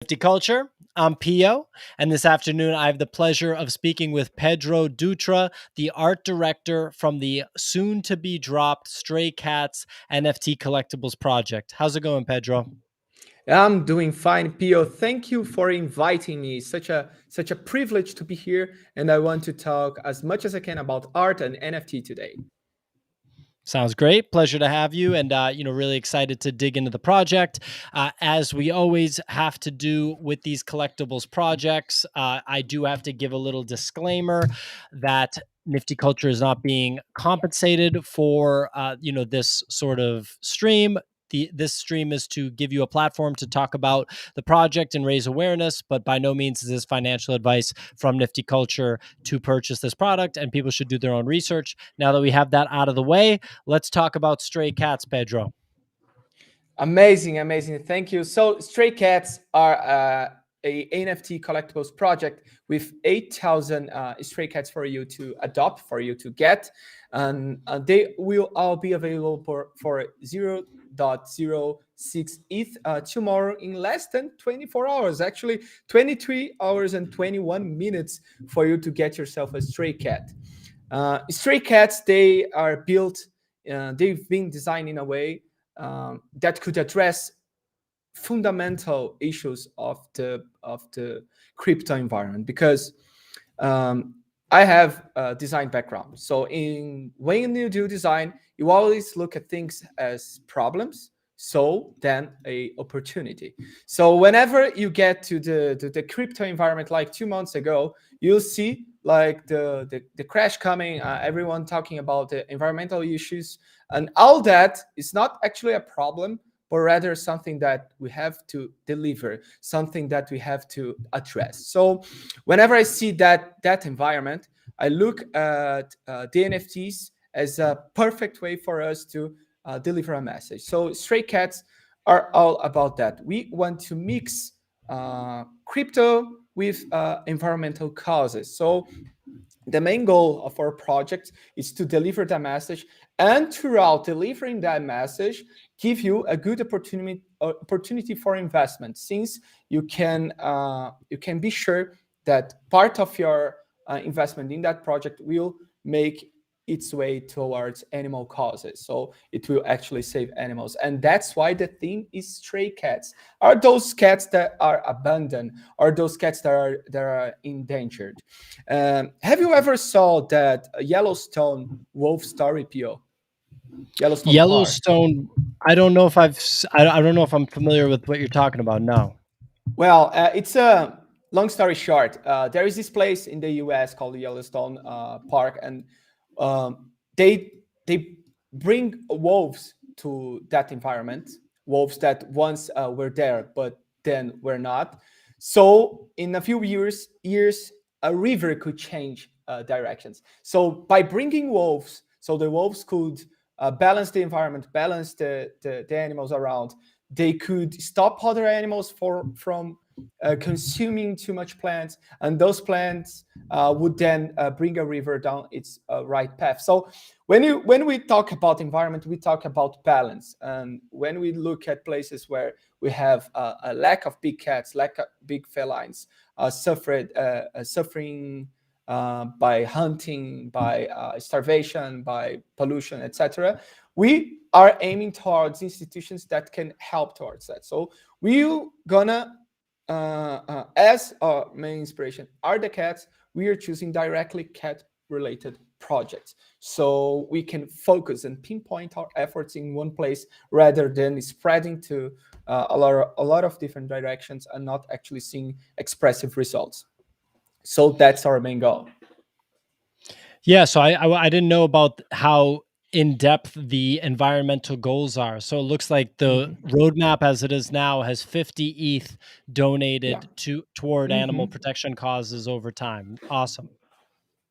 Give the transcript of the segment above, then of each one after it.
NFT Culture. I'm Pio, and this afternoon I have the pleasure of speaking with Pedro Dutra, the art director from the soon to be dropped Stray Cats NFT Collectibles project. How's it going, Pedro? I'm doing fine, Pio. Thank you for inviting me. Such a privilege to be here, and I want to talk as much as I can about art and NFT today. Sounds great. Pleasure to have you, and really excited to dig into the project. As we always have to do with these collectibles projects, I do have to give a little disclaimer that Nifty Culture is not being compensated for this sort of stream. This stream is to give you a platform to talk about the project and raise awareness, but by no means is this financial advice from Nifty Culture to purchase this product, and people should do their own research. Now that we have that out of the way, let's talk about Stray Cats, Pedro. Amazing, amazing. Thank you. So, Stray Cats are a NFT collectibles project with 8,000 stray cats for you to adopt, for you to get, and they will all be available for 0.06 ETH tomorrow in less than 24 hours. Actually, 23 hours and 21 minutes for you to get yourself a stray cat. Stray cats, they are built. They've been designed in a way that could address fundamental issues of the crypto environment, because I have a design background. So in when you do design, you always look at things as problems, so then a opportunity. So whenever you get to the crypto environment, like 2 months ago, you'll see like the crash coming, everyone talking about the environmental issues, and all that is not actually a problem, but rather something that we have to deliver, something that we have to address. So whenever I see that environment, I look at the NFTs as a perfect way for us to deliver a message. So Stray Cats are all about that. We want to mix crypto with environmental causes. So the main goal of our project is to deliver that message, and throughout delivering that message, give you a good opportunity for investment, since you can be sure that part of your investment in that project will make its way towards animal causes, so it will actually save animals. And that's why the theme is stray cats. Are those cats that are abandoned, or those cats that are endangered? Have you ever saw that Yellowstone wolf story, Pio? Yellowstone Park. Yellowstone. I don't know if I don't know if I'm familiar with what you're talking about. No. Well, it's a long story short. There is this place in the U.S. called the Yellowstone Park, and they bring wolves to that environment. Wolves that once were there, but then were not. So in a few years, a river could change directions. So by bringing wolves, so the wolves could balance the environment, balance the animals around. They could stop other animals from consuming too much plants, and those plants would then bring a river down its right path. So when we talk about environment, we talk about balance. And when we look at places where we have a lack of big cats, lack of big felines, suffering by hunting, by starvation, by pollution, etc., we are aiming towards institutions that can help towards that. So we're gonna, as our main inspiration are the cats, we are choosing directly cat related projects, so we can focus and pinpoint our efforts in one place rather than spreading to a lot of different directions and not actually seeing expressive results. So that's our main goal. Yeah. So I didn't know about how in depth the environmental goals are. So it looks like the Mhm. roadmap as it is now has 50 ETH Yeah. donated toward animal Mhm. protection causes over time. Awesome.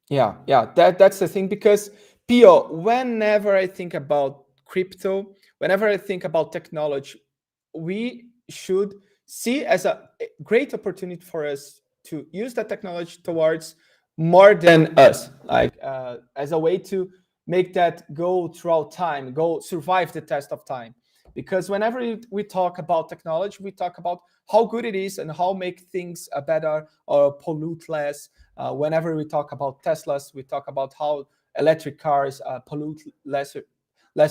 Yeah. That's the thing, because Pio, whenever I think about crypto, whenever I think about technology, we should see as a great opportunity for us to use that technology towards more than us, like as a way to make that go throughout time, go survive the test of time. because whenever we talk about technology, we talk about how good it is and how make things better or pollute less. Whenever we talk about Teslas, we talk about how electric cars pollute less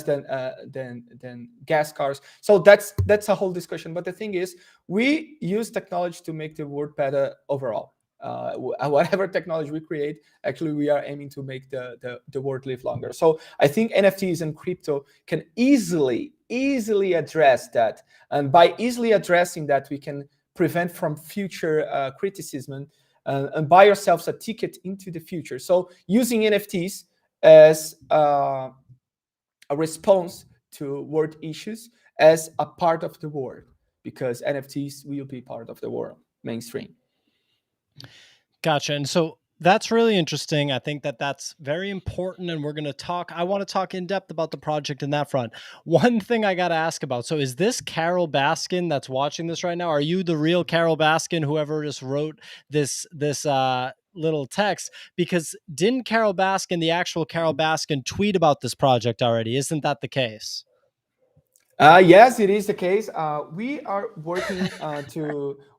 than gas cars. So that's a whole discussion. But the thing is, we use technology to make the world better overall. Whatever technology we create, actually we are aiming to make the world live longer. So I think NFTs and crypto can easily address that, and by easily addressing that, we can prevent from future criticism and buy ourselves a ticket into the future. So using NFTs as a response to world issues as a part of the world, because NFTs will be part of the world mainstream. Gotcha. And so that's really interesting. I think that that's very important. And we're going to talk, I want to talk in depth about the project in that front. One thing I got to ask about. So is this Carole Baskin that's watching this right now? Are you the real Carole Baskin, whoever just wrote this little text? Because didn't Carole Baskin, the actual Carole Baskin, tweet about this project already? Isn't that the case? Yes, it is the case. We are working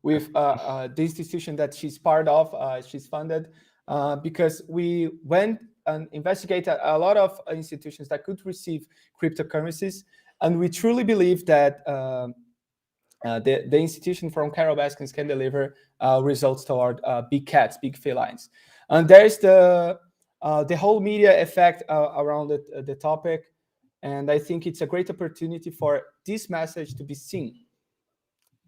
with the institution that she's part of. She's funded because we went and investigated a lot of institutions that could receive cryptocurrencies, and we truly believe that the institution from Carole Baskins can deliver results toward big cats, big felines. And there's the whole media effect around the topic. And I think it's a great opportunity for this message to be seen.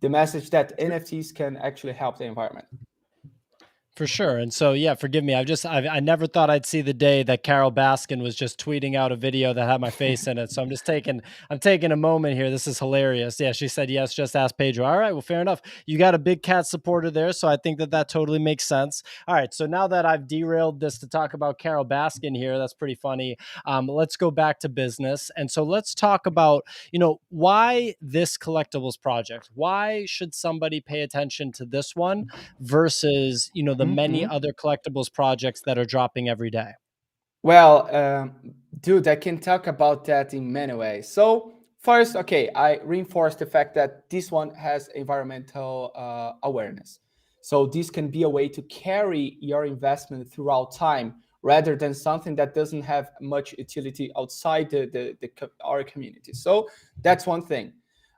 The message that NFTs can actually help the environment. For sure. And so, yeah, forgive me. I never thought I'd see the day that Carole Baskin was just tweeting out a video that had my face in it. So I'm taking a moment here. This is hilarious. Yeah. She said, yes, just ask Pedro. All right. Well, fair enough. You got a big cat supporter there. So I think that that totally makes sense. All right. So now that I've derailed this to talk about Carole Baskin here, that's pretty funny. Let's go back to business. And so let's talk about, why this collectibles project? Why should somebody pay attention to this one versus, the many other collectibles projects that are dropping every day? Well, dude, I can talk about that in many ways. So first, okay, I reinforce the fact that this one has environmental awareness. So this can be a way to carry your investment throughout time rather than something that doesn't have much utility outside our community. So that's one thing.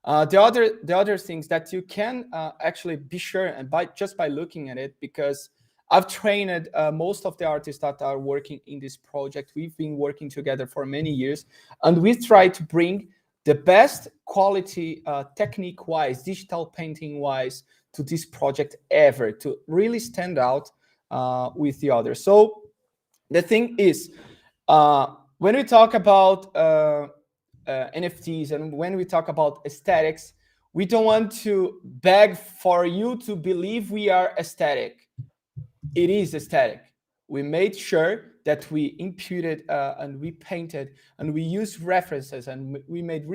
The other things that you can actually be sure, and by looking at it, because I've trained most of the artists that are working in this project. We've been working together for many years, and we try to bring the best quality technique-wise, digital painting-wise, to this project ever, to really stand out with the others. So the thing is, when we talk about NFTs and when we talk about aesthetics, we don't want to beg for you to believe we are aesthetic. It is aesthetic. We made sure that we imputed and we painted and we used references and we made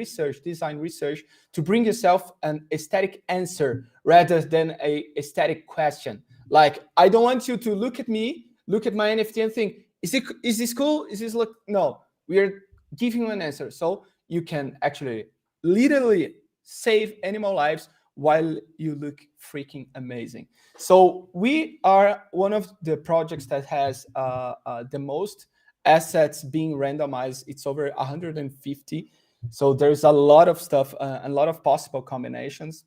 design research to bring yourself an aesthetic answer rather than a aesthetic question. Like, I don't want you to look at me, look at my NFT and think, is this cool? Is this look? No, we are giving you an answer. So you can actually literally save animal lives while you look freaking amazing. So we are one of the projects that has the most assets being randomized. It's over 150. So there's a lot of stuff, a lot of possible combinations,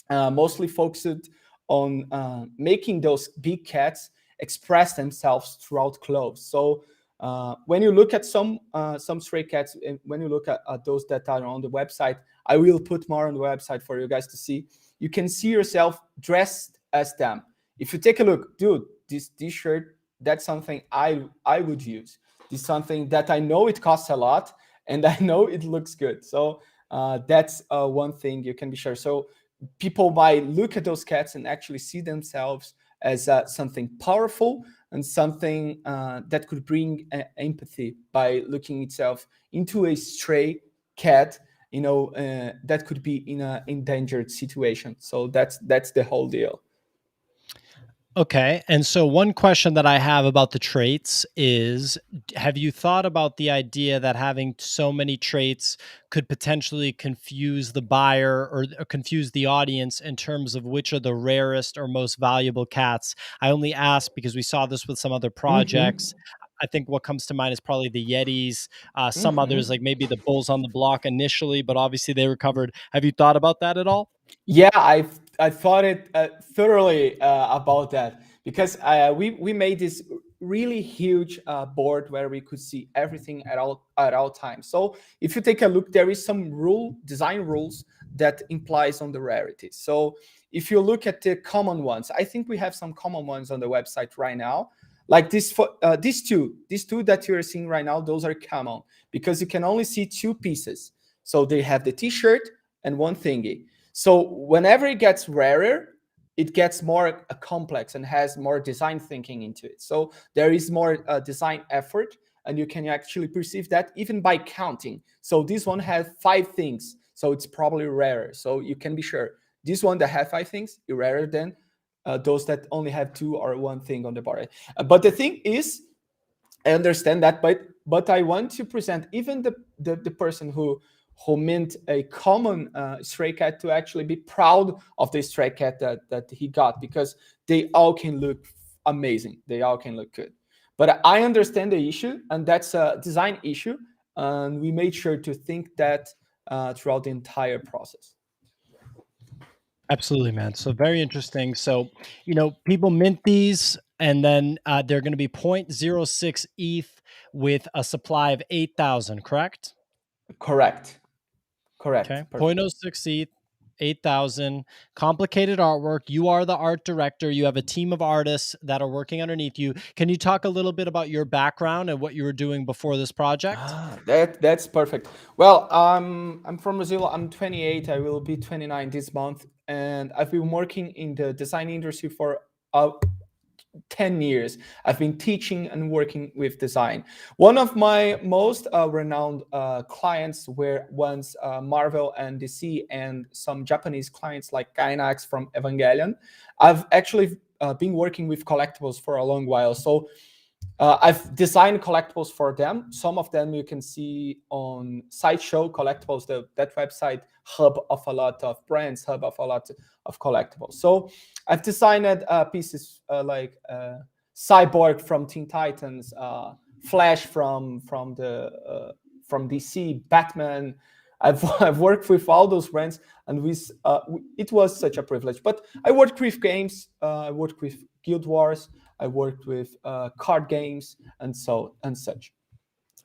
mostly focused on making those big cats express themselves throughout clothes. So when you look at some stray cats, and when you look at those that are on the website, I will put more on the website for you guys to see. You can see yourself dressed as them. If you take a look, dude, this t-shirt, that's something I would use. This is something that I know it costs a lot, and I know it looks good. So that's one thing you can be sure. So people might look at those cats and actually see themselves as something powerful and something that could bring empathy by looking itself into a stray cat, that could be in an endangered situation. So that's the whole deal. Okay. And so one question that I have about the traits is, have you thought about the idea that having so many traits could potentially confuse the buyer or confuse the audience in terms of which are the rarest or most valuable cats? I only ask because we saw this with some other projects. Hmm. I think what comes to mind is probably the Yetis, some others, like Hmm. maybe the Bulls on the Block initially, but obviously they recovered. Have you thought about that at all? Yeah, I thought it thoroughly about that because we made this really huge board where we could see everything at all times. So if you take a look, there is some design rules that implies on the rarity. So if you look at the common ones, I think we have some common ones on the website right now. Like these two that you're seeing right now, those are common because you can only see two pieces. So they have the T-shirt and one thingy. So whenever it gets rarer, it gets more complex and has more design thinking into it. So there is more design effort, and you can actually perceive that even by counting. So this one has five things, so it's probably rarer. So you can be sure this one that has five things is rarer than those that only have two or one thing on the bar. But the thing is, I understand that, but I want to present even the person who meant a common stray cat to actually be proud of the stray cat that he got because they all can look amazing. They all can look good. But I understand the issue, and that's a design issue, and we made sure to think that throughout the entire process. Absolutely, man. So very interesting. So, people mint these and then they're going to be 0.06 ETH with a supply of 8,000, correct? Correct. Correct. Okay. Perfect. 0.06 ETH, 8,000. Complicated artwork. You are the art director. You have a team of artists that are working underneath you. Can you talk a little bit about your background and what you were doing before this project? That's perfect. Well, I'm from Brazil. I'm 28. I will be 29 this month, and I've been working in the design industry for uh, 10 years. I've been teaching and working with design. One of my most renowned clients were once Marvel and DC, and some Japanese clients like Gainax from Evangelion. I've actually been working with collectibles for a long while. So I've designed collectibles for them. Some of them you can see on Sideshow Collectibles, that website hub of a lot of brands, hub of a lot of collectibles. So I've designed pieces like Cyborg from Teen Titans, Flash from DC, Batman. I've worked with all those brands, and it was such a privilege. But I worked with games. I worked with Guild Wars. I worked with card games and such.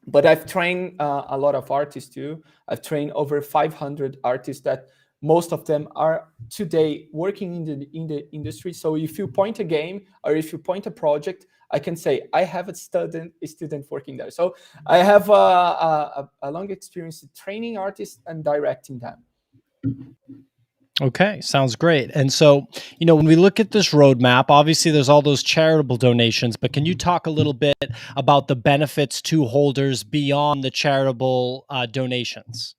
But I've trained a lot of artists too. I've trained over 500 artists that most of them are today working in the industry. So if you point a game or if you point a project, I can say I have a student working there. So I have a long experience training artists and directing them. Okay, sounds great. And so, when we look at this roadmap, obviously there's all those charitable donations, but can you talk a little bit about the benefits to holders beyond the charitable donations?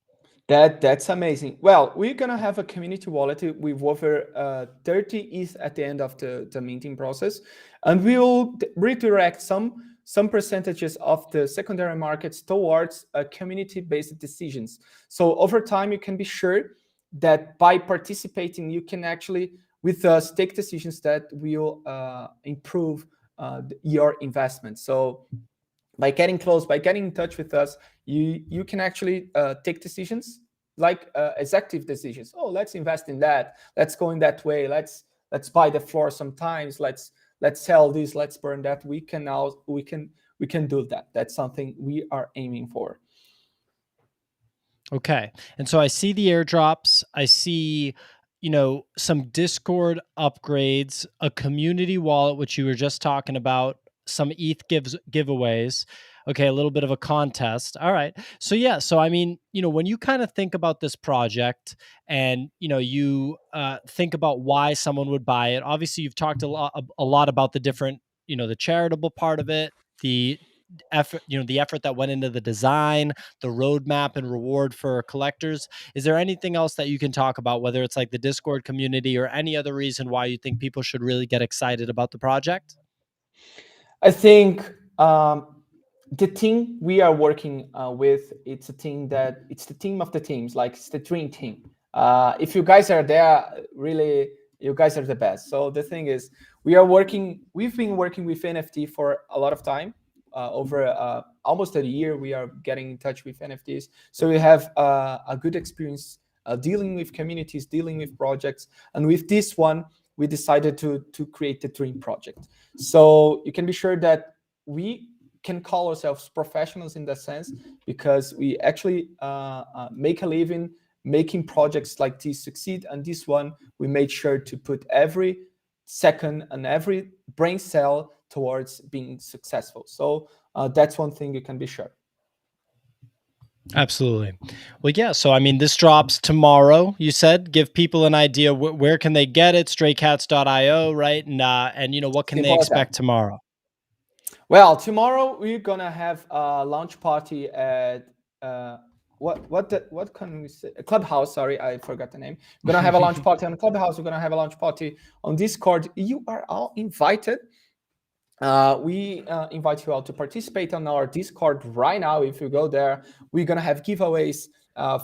That's amazing. Well, we're gonna have a community wallet with over 30 ETH at the end of the minting process, and we will redirect some percentages of the secondary markets towards community-based decisions. So over time, you can be sure that by participating, you can actually with us take decisions that will improve your investment. So by getting close, by getting in touch with us, you can actually take decisions like executive decisions. Oh, let's invest in that. Let's go in that way. Let's buy the floor sometimes. Let's sell this. Let's burn that. We can do that. That's something we are aiming for. Okay. And so I see the airdrops. I see, some Discord upgrades, a community wallet, which you were just talking about, some ETH giveaways. Okay, a little bit of a contest. All right. So yeah, so I mean, when you kind of think about this project and you think about why someone would buy it, obviously you've talked a lot about the different, the charitable part of it, the effort, the effort that went into the design, the roadmap and reward for collectors. Is there anything else that you can talk about, whether it's like the Discord community or any other reason why you think people should really get excited about the project? I think the team we are working with, it's a team that it's the team of the teams, like it's the dream team. If you guys are there, really, you guys are the best. So the thing is, we've been working with NFT for a lot of time. Over almost a year, we are getting in touch with NFTs. So we have a good experience dealing with communities, dealing with projects. And with this one, we decided to create the dream project. So you can be sure that we can call ourselves professionals in that sense, because we actually make a living making projects like this succeed. And this one, we made sure to put every second and every brain cell towards being successful. So that's one thing you can be sure. Absolutely. Well, yeah. So, I mean, this drops tomorrow. You said give people an idea where can they get it? Straycats.io, right? And what can they Simple as that. expect tomorrow? Well, tomorrow we're gonna have a launch party at what can we say? A Clubhouse. Sorry, I forgot the name. We're gonna have a launch party on Clubhouse. We're gonna have a launch party on Discord. You are all invited. We invite you all to participate on our Discord right now. If you go there, we're gonna have giveaways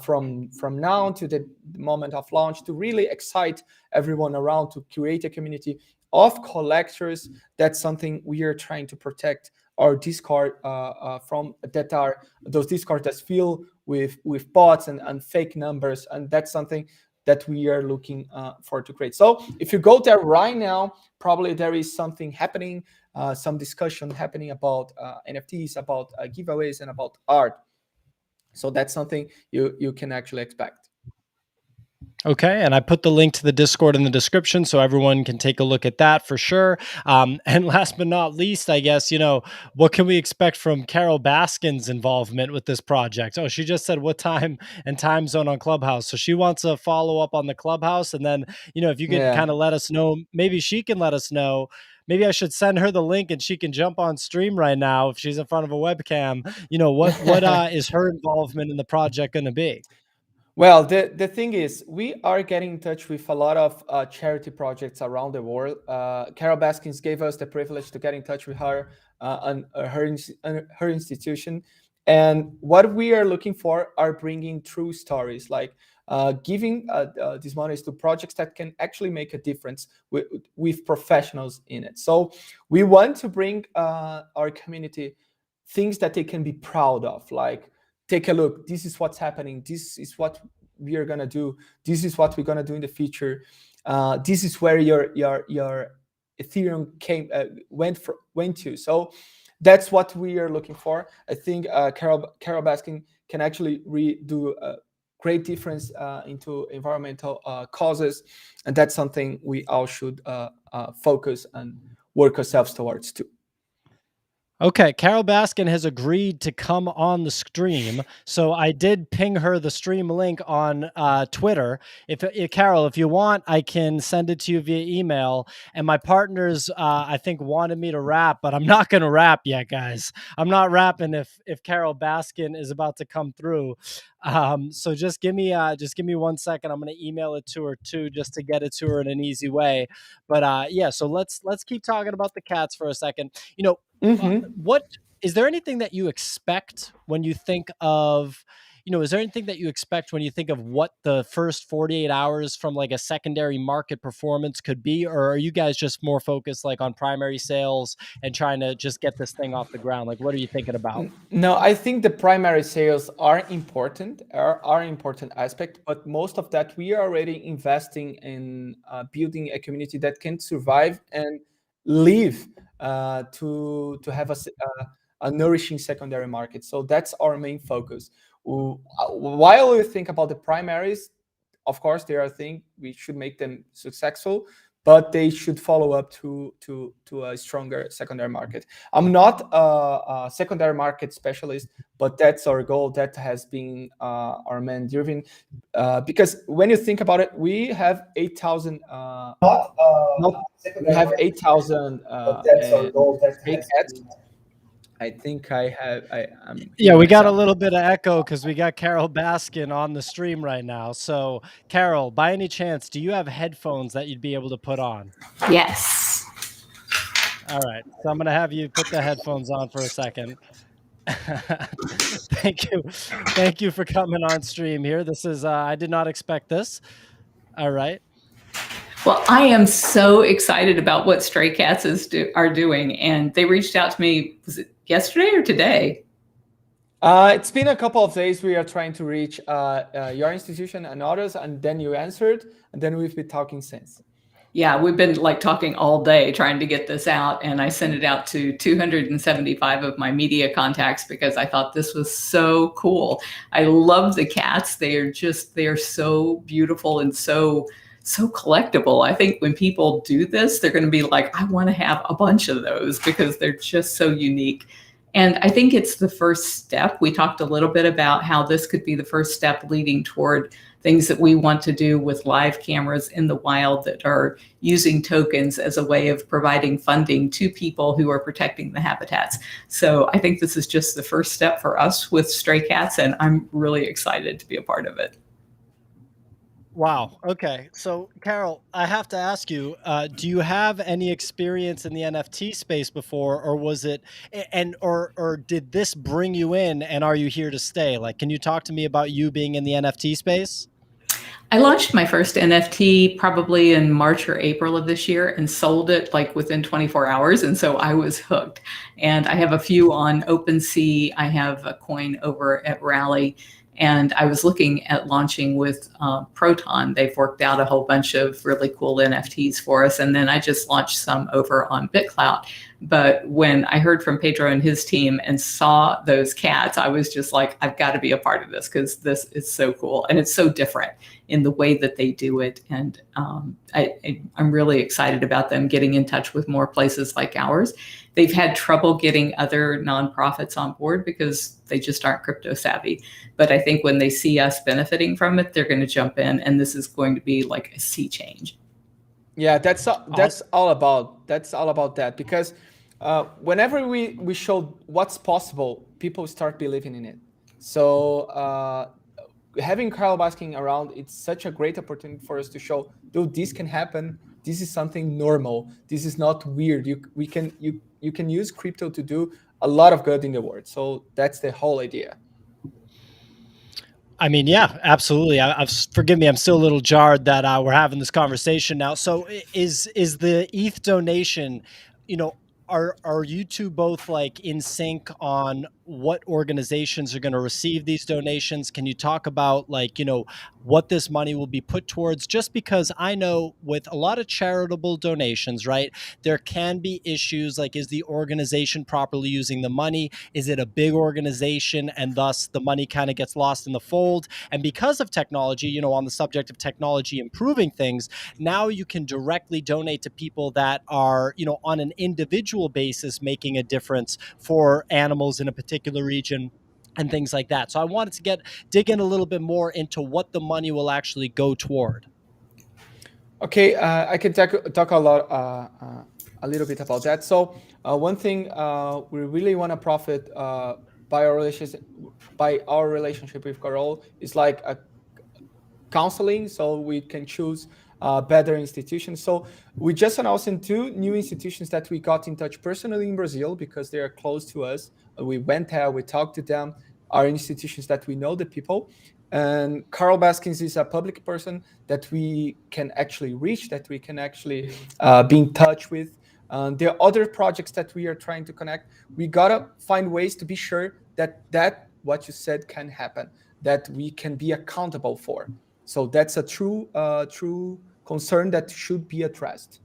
from now to the moment of launch to really excite everyone around to create a community of collectors. That's something we are trying to protect our Discord from, that are those Discord that's filled with bots and fake numbers, and that's something that we are looking for to create. So if you go there right now, probably there is something happening, some discussion happening about NFTs, about giveaways, and about art. So that's something you can actually expect. Okay, and I put the link to the Discord in the description so everyone can take a look at that for sure. And last but not least, I guess, what can we expect from Carole Baskin's involvement with this project? Oh, she just said what time and time zone on Clubhouse. So she wants to follow up on the Clubhouse. And then, if you could Yeah. kind of let us know, maybe she can let us know. Maybe I should send her the link and she can jump on stream right now if she's in front of a webcam. What is her involvement in the project going to be? Well, the thing is, we are getting in touch with a lot of charity projects around the world. Carole Baskins gave us the privilege to get in touch with her and her institution. And what we are looking for are bringing true stories, like giving these monies to projects that can actually make a difference with professionals in it. So we want to bring our community things that they can be proud of, like take a look, this is what's happening, this is what we are going to do, this is what we're going to do in the future, this is where your Ethereum went to. So that's what we are looking for. I think Carole Baskin can actually do a great difference into environmental causes, and that's something we all should focus and work ourselves towards too. Okay, Carole Baskin has agreed to come on the stream, so I did ping her the stream link on Twitter. If Carole, if you want, I can send it to you via email. And my partners, I think, wanted me to rap, but I'm not going to rap yet, guys. I'm not rapping if Carole Baskin is about to come through. So just give me 1 second. I'm going to email it to her too, just to get it to her in an easy way. But yeah, so let's keep talking about the cats for a second. Mm-hmm. What is there anything that you expect when you think of, is there anything that you expect when you think of what the first 48 hours from like a secondary market performance could be? Or are you guys just more focused like on primary sales and trying to just get this thing off the ground? Like, what are you thinking about? No, I think the primary sales are important, are important aspect, but most of that we are already investing in building a community that can survive and live to have a nourishing secondary market. So that's our main focus. While we think about the primaries, of course, there are things we should make them successful, but they should follow up to a stronger secondary market. I'm not a secondary market specialist, but that's our goal. That has been our main driven. Because when you think about it, we have 8,000. Not We secondary have market, 8,000 but that's our goal. That stray has cats, been I think I have. I'm Yeah, hearing we got a myself. little bit of echo because we got Carole Baskin on the stream right now. So, Carole, by any chance, do you have headphones that you'd be able to put on? Yes. All right. So I'm gonna have you put the headphones on for a second. Thank you. Thank you for coming on stream here. This is I did not expect this. All right. Well, I am so excited about what Stray Cats are doing, and they reached out to me. Was it yesterday or today? It's been a couple of days. We are trying to reach your institution and others, and then you answered, and then we've been talking since. Yeah, we've been like talking all day trying to get this out, and I sent it out to 275 of my media contacts because I thought this was so cool. I love the cats. They are so beautiful and so collectible. I think when people do this, they're going to be like, I want to have a bunch of those because they're just so unique. And I think it's the first step. We talked a little bit about how this could be the first step leading toward things that we want to do with live cameras in the wild that are using tokens as a way of providing funding to people who are protecting the habitats. So I think this is just the first step for us with Stray Cats, and I'm really excited to be a part of it. Wow. Okay. So, Carole, I have to ask you: do you have any experience in the NFT space before, or was it, or did this bring you in, and are you here to stay? Like, can you talk to me about you being in the NFT space? I launched my first NFT probably in March or April of this year and sold it like within 24 hours. And so I was hooked. And I have a few on OpenSea. I have a coin over at Rally. And I was looking at launching with Proton. They've worked out a whole bunch of really cool NFTs for us. And then I just launched some over on BitClout. But when I heard from Pedro and his team and saw those cats, I was just like, I've got to be a part of this because this is so cool. And it's so different in the way that they do it. And I'm really excited about them getting in touch with more places like ours. They've had trouble getting other nonprofits on board because they just aren't crypto savvy. But I think when they see us benefiting from it, they're going to jump in, and this is going to be like a sea change. Yeah, that's all about that because whenever we show what's possible, people start believing in it. So having Carole Baskin around, it's such a great opportunity for us to show, dude, this can happen. This is something normal. This is not weird. You can use crypto to do a lot of good in the world. So that's the whole idea. I mean, yeah, absolutely. Forgive me, I'm still a little jarred that we're having this conversation now. So, is the ETH donation, you know, are you two both like in sync on what organizations are going to receive these donations? Can you talk about like, you know, what this money will be put towards? Just because I know with a lot of charitable donations, right, there can be issues like, is the organization properly using the money? Is it a big organization and thus the money kind of gets lost in the fold? And because of technology, you know, on the subject of technology improving things, now you can directly donate to people that are, you know, on an individual basis making a difference for animals in a particular region and things like that. So I wanted to dig in a little bit more into what the money will actually go toward. Okay, I can talk a little bit about that. So one thing we really want to profit by our relationship with Carole is like a counseling, so we can choose better institutions. So we just announced in 2 new institutions that we got in touch personally in Brazil because they are close to us. We went there, we talked to them, our institutions that we know the people. And Carole Baskins is a public person that we can actually reach, that we can actually be in touch with. There are other projects that we are trying to connect. We gotta find ways to be sure that what you said can happen, that we can be accountable for. So that's a true concern that should be addressed.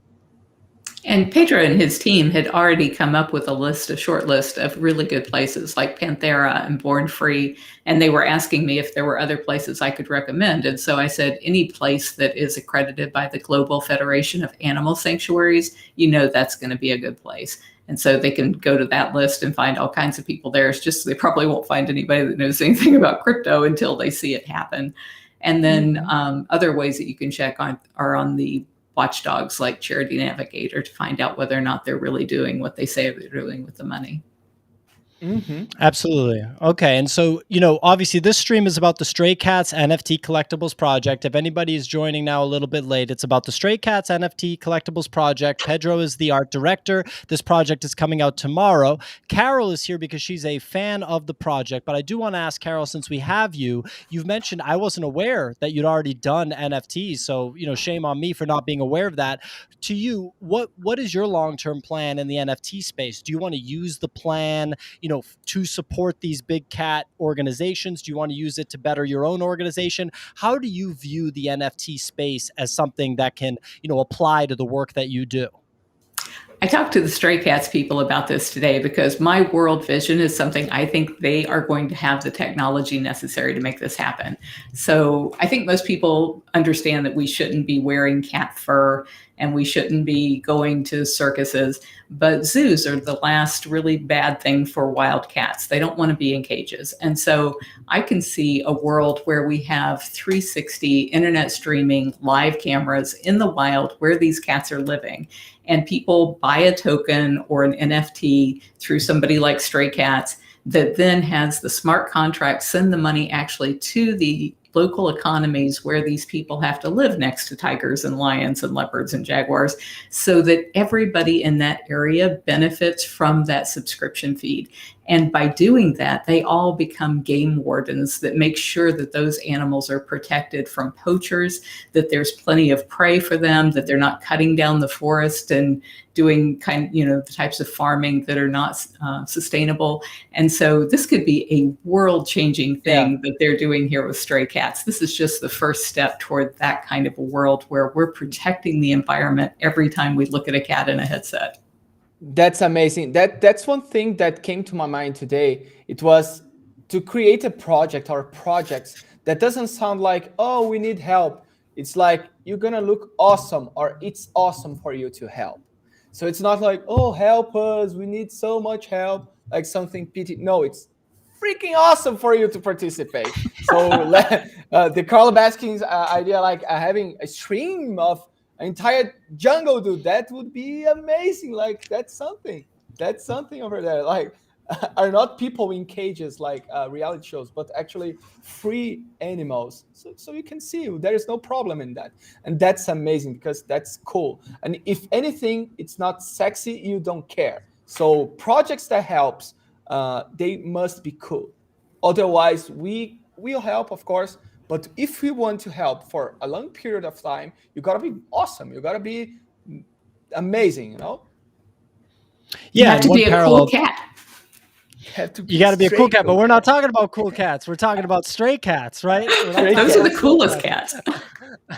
And Pedro and his team had already come up with a short list of really good places like Panthera and Born Free. And they were asking me if there were other places I could recommend. And so I said, any place that is accredited by the Global Federation of Animal Sanctuaries, you know, that's going to be a good place. And so they can go to that list and find all kinds of people there. It's just they probably won't find anybody that knows anything about crypto until they see it happen. And then other ways that you can check on are on the watchdogs like Charity Navigator to find out whether or not they're really doing what they say they're doing with the money. Absolutely. Okay. And so, obviously this stream is about the Stray Cats NFT Collectibles project. If anybody is joining now a little bit late, it's about the Stray Cats NFT Collectibles project. Pedro is the art director. This project is coming out tomorrow. Carole is here because she's a fan of the project. But I do want to ask Carole, since we have you, you've mentioned I wasn't aware that you'd already done NFTs. So, shame on me for not being aware of that. To you, what is your long-term plan in the NFT space? Do you want to use the plan to support these big cat organizations? Do you want to use it to better your own organization? How do you view the NFT space as something that can, apply to the work that you do? I talked to the Stray Cats people about this today because my world vision is something I think they are going to have the technology necessary to make this happen. So I think most people understand that we shouldn't be wearing cat fur and we shouldn't be going to circuses, but zoos are the last really bad thing for wild cats. They don't want to be in cages. And so I can see a world where we have 360 internet streaming live cameras in the wild where these cats are living. And people buy a token or an NFT through somebody like Stray Cats that then has the smart contract send the money actually to the local economies where these people have to live next to tigers and lions and leopards and jaguars, so that everybody in that area benefits from that subscription feed. And by doing that, they all become game wardens that make sure that those animals are protected from poachers, that there's plenty of prey for them, that they're not cutting down the forest and doing the types of farming that are not sustainable. And so this could be a world-changing thing that they're doing here with Stray Cats. This is just the first step toward that kind of a world where we're protecting the environment every time we look at a cat in a headset. That's amazing. That's one thing that came to my mind today. It was to create a project or projects that doesn't sound like, oh, we need help. It's like, you're gonna look awesome, or it's awesome for you to help. So it's not like, oh, help us, we need so much help, like something pity. No, it's freaking awesome for you to participate. So the Carole Baskin's idea, like having a stream of an entire jungle, dude, that would be amazing. Like that's something over there. Like are not people in cages like reality shows, but actually free animals. So you can see there is no problem in that. And that's amazing because that's cool. And if anything, it's not sexy, you don't care. So projects that helps, they must be cool. Otherwise, we will help, of course. But if we want to help for a long period of time, you gotta be awesome. You gotta be amazing, Yeah, you have to be a cool cat. You got to be a cool cat, but we're not talking about cool cats. We're talking about stray cats, right? Those are the coolest cats.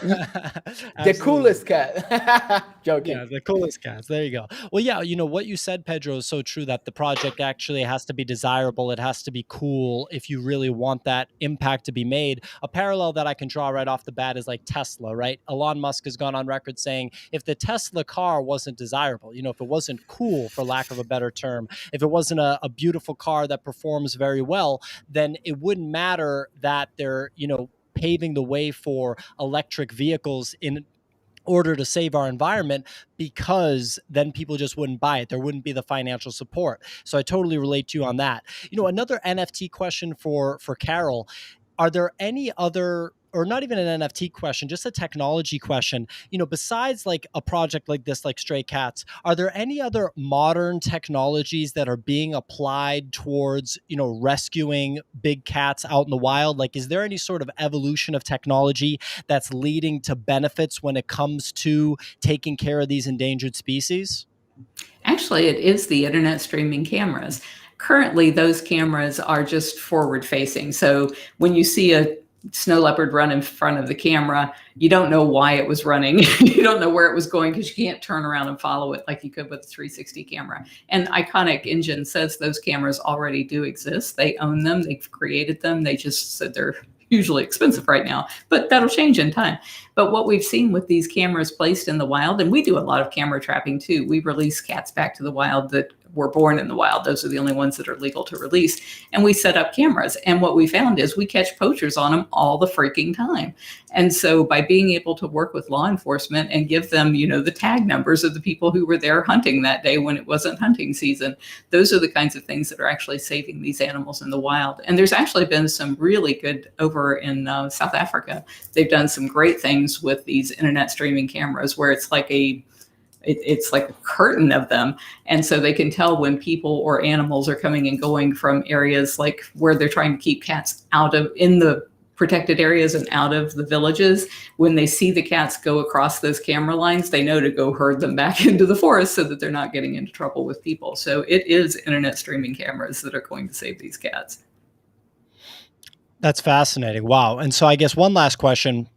The coolest cat. Joking. Yeah, the coolest cats. There you go. Well, yeah, what you said, Pedro, is so true that the project actually has to be desirable. It has to be cool if you really want that impact to be made. A parallel that I can draw right off the bat is like Tesla, right? Elon Musk has gone on record saying if the Tesla car wasn't desirable, if it wasn't cool, for lack of a better term, if it wasn't a beautiful car that performs very well, then it wouldn't matter that they're, paving the way for electric vehicles in order to save our environment, because then people just wouldn't buy it. There wouldn't be the financial support. So I totally relate to you on that. Another NFT question for Carole. Are there any other, or not even an NFT question, just a technology question, besides like a project like this, like Stray Cats, are there any other modern technologies that are being applied towards, rescuing big cats out in the wild? Like, is there any sort of evolution of technology that's leading to benefits when it comes to taking care of these endangered species? Actually, it is the internet streaming cameras. Currently, those cameras are just forward facing. So when you see a snow leopard run in front of the camera, you don't know why it was running. You don't know where it was going because you can't turn around and follow it like you could with a 360 camera. And Iconic Engine says those cameras already do exist. They own them. They've created them. They just said they're hugely expensive right now, but that'll change in time. But what we've seen with these cameras placed in the wild, and we do a lot of camera trapping too. We release cats back to the wild that were born in the wild. Those are the only ones that are legal to release. And we set up cameras. And what we found is we catch poachers on them all the freaking time. And so by being able to work with law enforcement and give them, the tag numbers of the people who were there hunting that day when it wasn't hunting season, those are the kinds of things that are actually saving these animals in the wild. And there's actually been some really good over in South Africa. They've done some great things with these internet streaming cameras where it's like it's like a curtain of them. And so they can tell when people or animals are coming and going from areas like where they're trying to keep cats in the protected areas and out of the villages. When they see the cats go across those camera lines, they know to go herd them back into the forest so that they're not getting into trouble with people. So it is internet streaming cameras that are going to save these cats. That's fascinating. Wow. And so I guess one last question.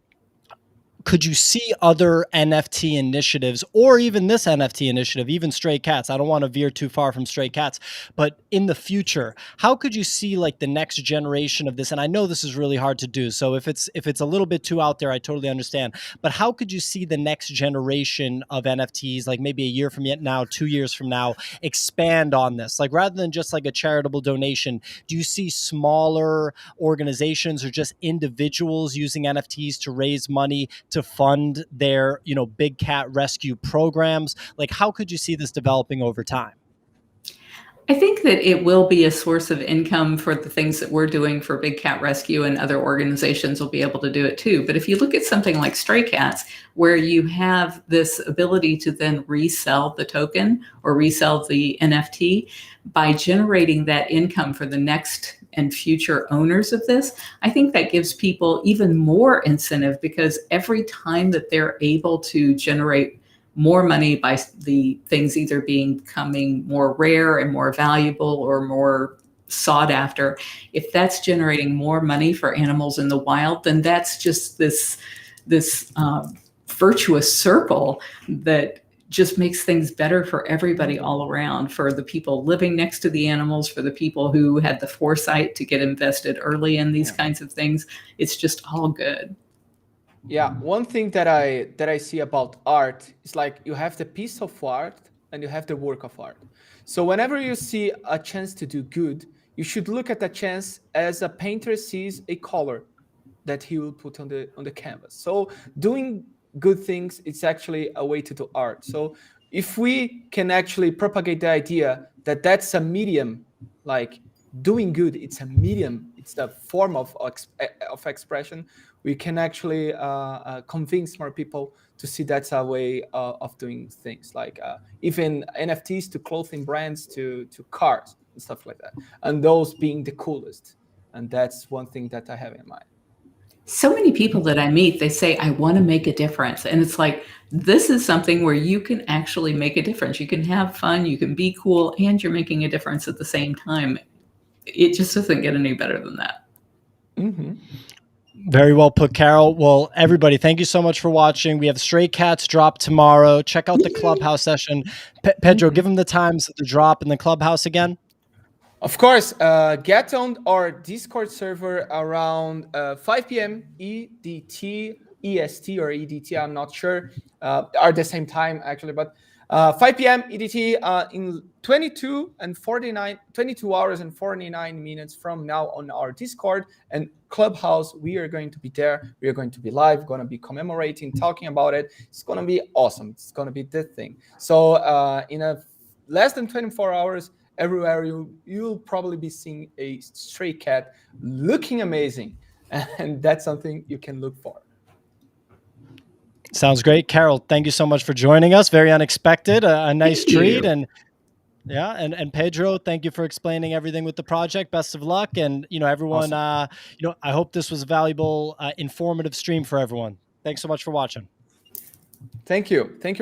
Could you see other NFT initiatives or even this NFT initiative, even stray cats? I don't want to veer too far from stray cats, but in the future, how could you see like the next generation of this? And I know this is really hard to do. So if it's a little bit too out there, I totally understand. But how could you see the next generation of NFTs, like maybe a year from now, 2 years from now, expand on this? Like rather than just like a charitable donation, do you see smaller organizations or just individuals using NFTs to raise money to fund their, big cat rescue programs? Like, how could you see this developing over time? I think that it will be a source of income for the things that we're doing for big cat rescue, and other organizations will be able to do it too. But if you look at something like stray cats, where you have this ability to then resell the token or resell the NFT, by generating that income for the next and future owners of this, I think that gives people even more incentive, because every time that they're able to generate more money by the things either becoming more rare and more valuable or more sought after, if that's generating more money for animals in the wild, then that's just this virtuous circle that just makes things better for everybody all around, for the people living next to the animals, for the people who had the foresight to get invested early in these kinds of things. It's just all good. Yeah, one thing that I see about art is like you have the piece of art and you have the work of art. So whenever you see a chance to do good, you should look at that chance as a painter sees a color that he will put on the canvas. So doing good things, it's actually a way to do art. So if we can actually propagate the idea that that's a medium, like doing good, it's a medium, it's the form of expression, we can actually convince more people to see that's a way of doing things, like even NFTs to clothing brands to cars and stuff like that, and those being the coolest. And that's one thing that I have in mind. So many people that I meet, they say, I want to make a difference. And it's like, this is something where you can actually make a difference. You can have fun, you can be cool, and you're making a difference at the same time. It just doesn't get any better than that. Mm-hmm. Very well put, Carole. Well, everybody, thank you so much for watching. We have Stray Cats drop tomorrow. Check out the Clubhouse session. Pedro, give them the times of the drop in the Clubhouse again. Of course, get on our Discord server around 5 p.m. EDT, EST or EDT, I'm not sure, are the same time actually, but 5 p.m. EDT in 22 hours and 49 minutes from now on our Discord and Clubhouse. We are going to be there. We are going to be live, going to be commemorating, talking about it. It's going to be awesome. It's going to be the thing. So in a less than 24 hours, everywhere you'll probably be seeing a stray cat looking amazing, and that's something you can look for. Sounds great. Carole, thank you so much for joining us. Very unexpected, a nice treat. And yeah, and Pedro, thank you for explaining everything with the project. Best of luck. And everyone, awesome. I hope this was a valuable, informative stream for everyone. Thanks so much for watching. Thank you. Thank you for